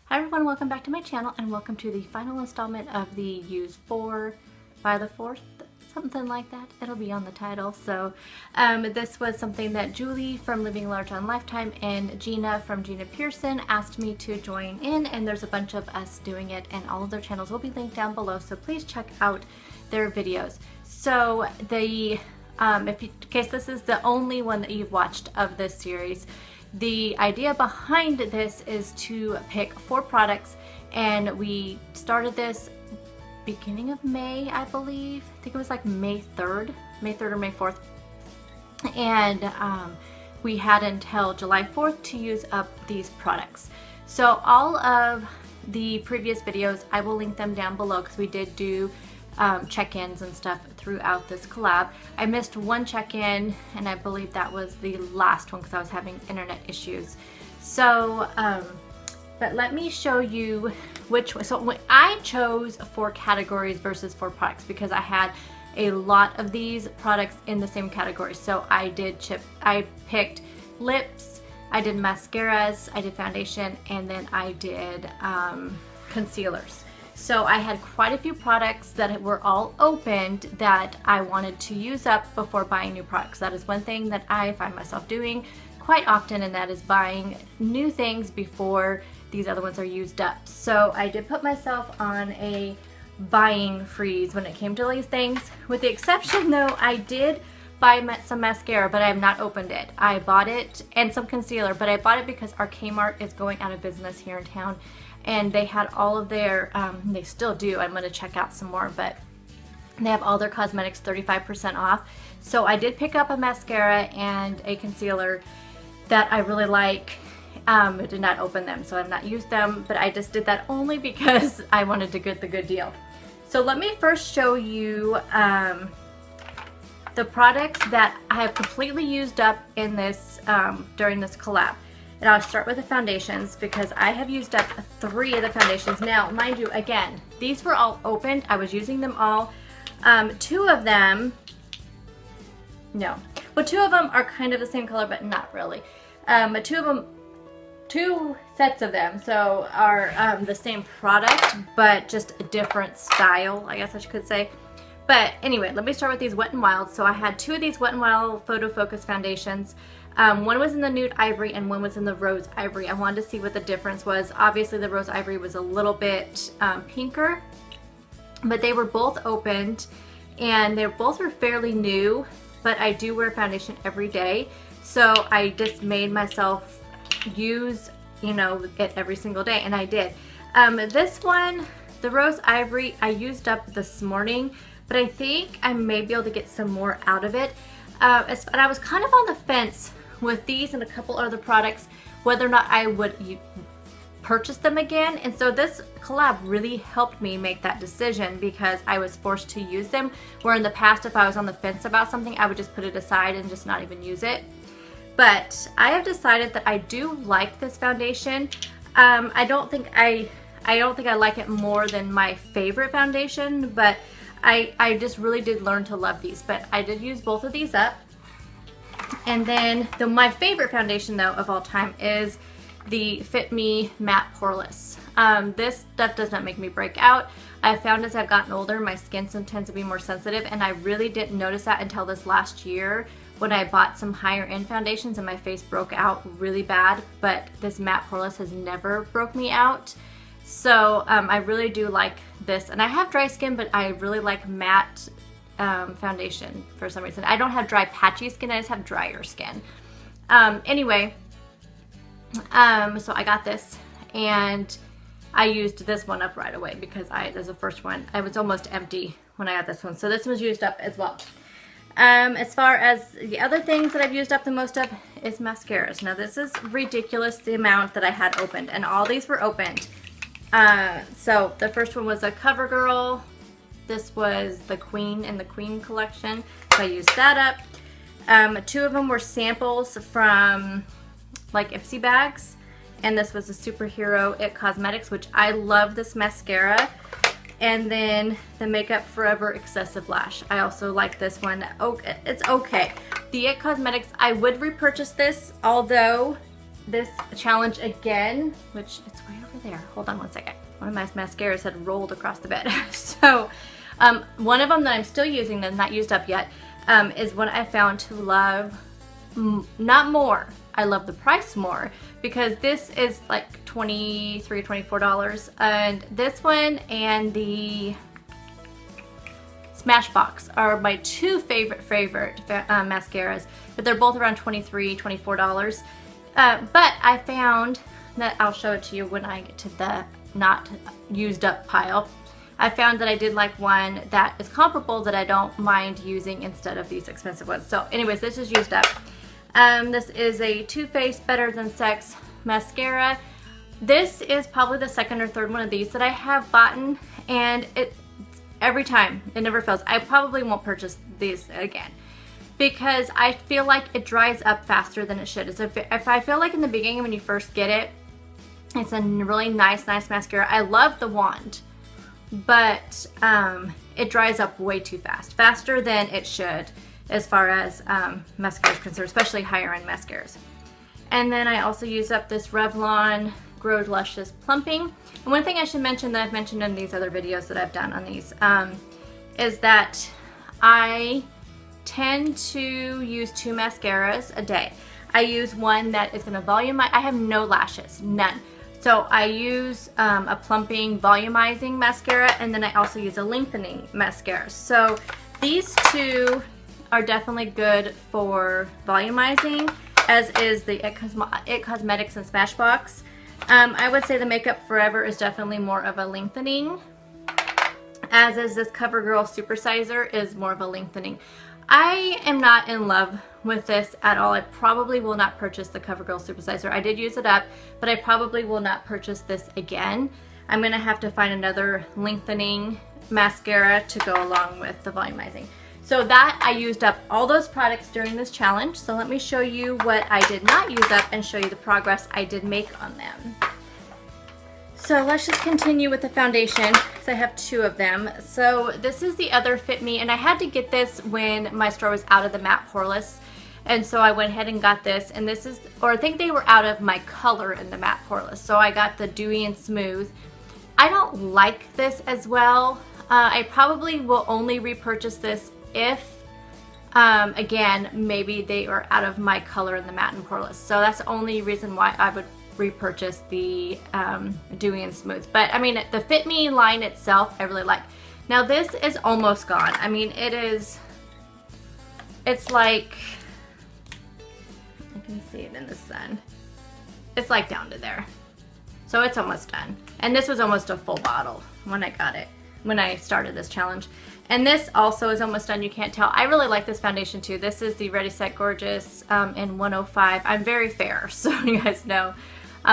Hi everyone, welcome back to my channel and welcome to the final installment of the Use 4 by the 4th, something like that. It'll be on the title. So this was something that Julie from Living Large on Lifetime and Gina from Gina Pearson asked me to join in, and there's a bunch of us doing it and all of their channels will be linked down below, so please check out their videos. So in case this is the only one that you've watched of this series, the idea behind this is to pick 4 products, and we started this beginning of May, I believe. I think it was like May 3rd or May 4th. And we had until July 4th to use up these products. So all of the previous videos, I will link them down below because we did do check-ins and stuff throughout this collab. I missed one check-in, and I believe that was the last one because I was having internet issues. So, but let me show you which one. So I chose 4 categories versus 4 products because I had a lot of these products in the same category. So I picked lips, I did mascaras, I did foundation, and then I did concealers. So I had quite a few products that were all opened that I wanted to use up before buying new products. That is one thing that I find myself doing quite often, and that is buying new things before these other ones are used up. So I did put myself on a buying freeze when it came to these things, with the exception though, I did buy some mascara, but I have not opened it. I bought it, and some concealer, but I bought it because our Kmart is going out of business here in town, and they had all of their, they still do, I'm going to check out some more, but they have all their cosmetics 35% off. So I did pick up a mascara and a concealer that I really like. I did not open them, so I've not used them, but I just did that only because I wanted to get the good deal. So let me first show you the products that I have completely used up in this during this collab. And I'll start with the foundations because I have used up 3 of the foundations. Now, mind you, again, these were all opened. I was using them all. 2 of them, no. Well, 2 of them are kind of the same color, but not really. 2 sets of them so are the same product, but just a different style, I guess I could say. But anyway, let me start with these Wet n Wild. So I had 2 of these Wet n Wild Photo Focus foundations. One was in the nude ivory and one was in the rose ivory. I wanted to see what the difference was. Obviously the rose ivory was a little bit pinker, but they were both opened and they both were fairly new, but I do wear foundation every day. So I just made myself use, you know, it every single day, and I did. This one, the rose ivory, I used up this morning, but I think I may be able to get some more out of it. And I was kind of on the fence with these and a couple other products whether or not I would purchase them again, and so this collab really helped me make that decision because I was forced to use them, where in the past if I was on the fence about something I would just put it aside and just not even use it. But I have decided that I do like this foundation. I don't think I like it more than my favorite foundation, but I just really did learn to love these. But I did use both of these up. And then my favorite foundation though of all time is the Fit Me Matte Poreless. This stuff does not make me break out. I've found as I've gotten older my skin tends to be more sensitive, and I really didn't notice that until this last year when I bought some higher end foundations and my face broke out really bad, but this Matte Poreless has never broke me out. So I really do like this, and I have dry skin, but I really like matte foundation for some reason. I don't have dry patchy skin, I just have drier skin. Anyway, so I got this and I used this one up right away because this is the first one. I was almost empty when I got this one, so this was used up as well. As far as the other things that I've used up the most of is mascaras. Now this is ridiculous, the amount that I had opened, and all these were opened. So the first one was a CoverGirl. This was the Queen in the Queen collection, so I used that up. 2 of them were samples from like Ipsy bags, and this was a Superhero It Cosmetics, which I love this mascara. And then the Makeup Forever Excessive Lash. I also like this one. Oh, it's okay. The It Cosmetics, I would repurchase this, although this challenge again, which it's way over over there. Hold on one second. One of my mascaras had rolled across the bed. So one of them that I'm still using that's not used up yet is one I found to love, not more. I love the price more because this is like $23, $24. And this one and the Smashbox are my two favorite mascaras, but they're both around $23, $24. But I found that, I'll show it to you when I get to the not used up pile. I found that I did like one that is comparable that I don't mind using instead of these expensive ones. So anyways, this is used up. This is a Too Faced Better Than Sex mascara. This is probably the second or third one of these that I have bought, and every time it never fails. I probably won't purchase these again because I feel like it dries up faster than it should. So if I feel like in the beginning when you first get it, it's a really nice mascara. I love the wand, but it dries up way too fast, faster than it should as far as mascara is concerned, especially higher end mascaras. And then I also use up this Revlon Grow Luscious Plumping. And one thing I should mention that I've mentioned in these other videos that I've done on these is that I tend to use 2 mascaras a day. I use one that is going to volumize. I have no lashes, none. So I use a plumping volumizing mascara, and then I also use a lengthening mascara. So these two are definitely good for volumizing, as is the It Cosmetics and Smashbox. I would say the Makeup Forever is definitely more of a lengthening, as is this CoverGirl Supersizer is more of a lengthening. I am not in love with this at all. I probably will not purchase the CoverGirl Supersizer. I did use it up, but I probably will not purchase this again. I'm going to have to find another lengthening mascara to go along with the volumizing. So that, I used up all those products during this challenge. So let me show you what I did not use up and show you the progress I did make on them. So let's just continue with the foundation because I have 2 of them. So this is the other Fit Me, and I had to get this when my store was out of the matte poreless. And so I went ahead and got this, and this is, or I think they were out of my color in the matte poreless. So I got the Dewy and Smooth. I don't like this as well. I probably will only repurchase this if, again, maybe they are out of my color in the matte and poreless. So that's the only reason why I would repurchase the Dewy and Smooth. But I mean, the Fit Me line itself, I really like. Now this is almost gone. I mean, it's like, I can see it in the sun. It's like down to there. So it's almost done. And this was almost a full bottle when I got it, when I started this challenge. And this also is almost done, you can't tell. I really like this foundation too. This is the Ready Set Gorgeous in 105. I'm very fair, so you guys know.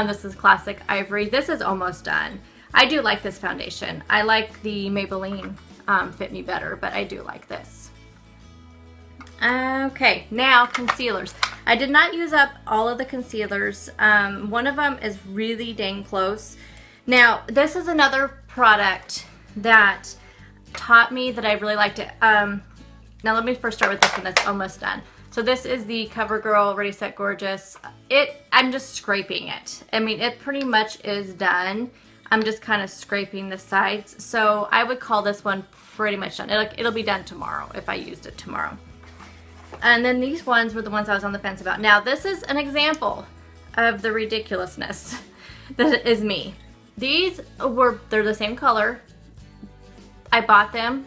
This is Classic Ivory. This is almost done. I do like this foundation. I like the Maybelline Fit Me better, but I do like this. Okay, now concealers. I did not use up all of the concealers. One of them is really dang close. Now, this is another product that taught me that I really liked it. Now let me first start with this one that's almost done. So this is the CoverGirl Ready Set Gorgeous. I'm just scraping it. I mean, it pretty much is done. I'm just kind of scraping the sides. So I would call this one pretty much done. It'll be done tomorrow if I used it tomorrow. And then these ones were the ones I was on the fence about. Now this is an example of the ridiculousness that is me. They're the same color. I bought them.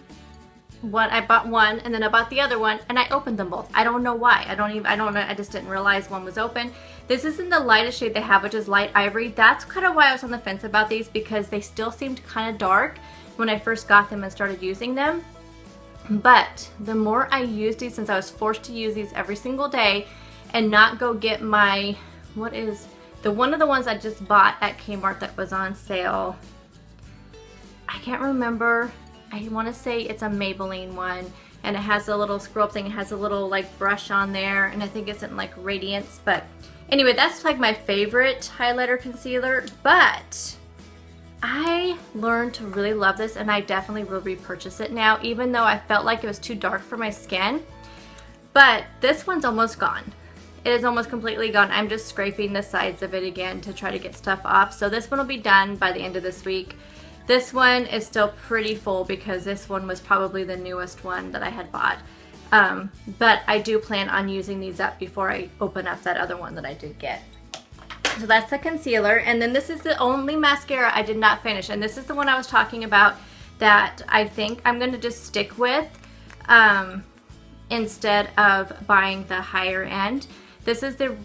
I bought one and then I bought the other one and I opened them both. I don't know why. I don't know. I just didn't realize one was open. This isn't the lightest shade they have, which is light ivory. That's kind of why I was on the fence about these, because they still seemed kind of dark when I first got them and started using them. But the more I used these, since I was forced to use these every single day and not go get my, one of the ones I just bought at Kmart that was on sale. I can't remember. I want to say it's a Maybelline one, and it has a little scroll thing. It has a little like brush on there, and I think it's in like Radiance. But anyway, that's like my favorite highlighter concealer. But I learned to really love this, and I definitely will repurchase it now, even though I felt like it was too dark for my skin. But this one's almost gone. it is almost completely gone. I'm just scraping the sides of it again to try to get stuff off. So this one will be done by the end of this week. This one is still pretty full because this one was probably the newest one that I had bought. But I do plan on using these up before I open up that other one that I did get. So that's the concealer. And then this is the only mascara I did not finish. And this is the one I was talking about that I think I'm going to just stick with instead of buying the higher end. This is the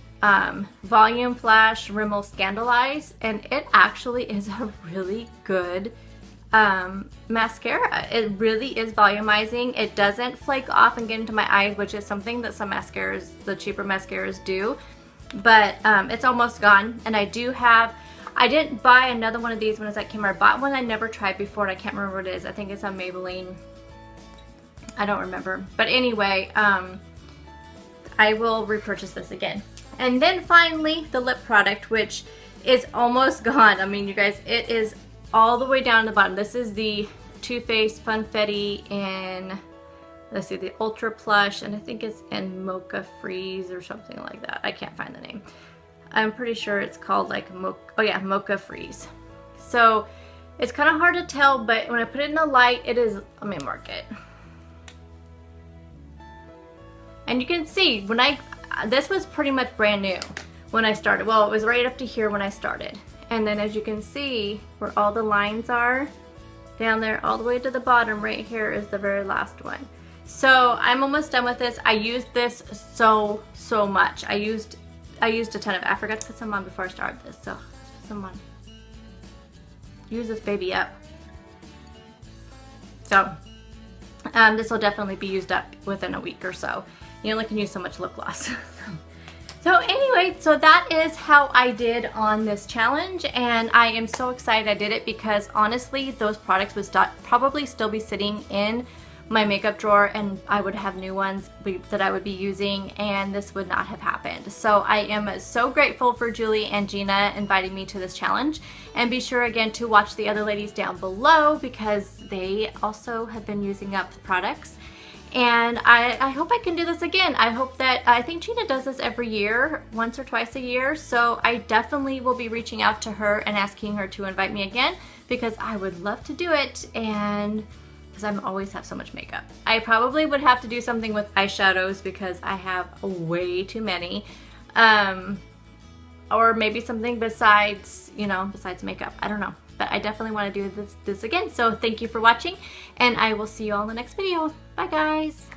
Volume Flash Rimmel Scandalize, and it actually is a really good mascara. It really is volumizing. It doesn't flake off and get into my eyes, which is something that some mascaras, the cheaper mascaras, do. But it's almost gone. And I didn't buy another one of these when it was at Kmart. I bought one I never tried before, and I can't remember what it is. I think it's a Maybelline. I don't remember. But anyway, I will repurchase this again. And then finally, the lip product, which is almost gone. I mean, you guys, it is all the way down to the bottom. This is the Too Faced Funfetti in, let's see, the Ultra Plush, and I think it's in Mocha Freeze or something like that. I can't find the name. I'm pretty sure it's called like Mocha Freeze. So it's kind of hard to tell, but when I put it in the light, it is, let me mark it. And you can see, this was pretty much brand new when I started. Well, it was right up to here when I started. And then as you can see, where all the lines are, down there all the way to the bottom, right here is the very last one. So I'm almost done with this. I used this so much. I used a ton of it. I forgot to put some on before I started this, so some on. Use this baby up. So this will definitely be used up within a week or so. You only can use so much lip gloss. So anyway, so that is how I did on this challenge, and I am so excited I did it because honestly, those products would probably still be sitting in my makeup drawer, and I would have new ones that I would be using, and this would not have happened. So I am so grateful for Julie and Gina inviting me to this challenge, and be sure again to watch the other ladies down below because they also have been using up the products. And I hope I can do this again. I think Gina does this every year, once or twice a year, so I definitely will be reaching out to her and asking her to invite me again because I would love to do it, and because I always have so much makeup. I probably would have to do something with eyeshadows because I have way too many, or maybe something besides, besides makeup. I don't know. But I definitely want to do this again. So thank you for watching, and I will see you all in the next video. Bye guys.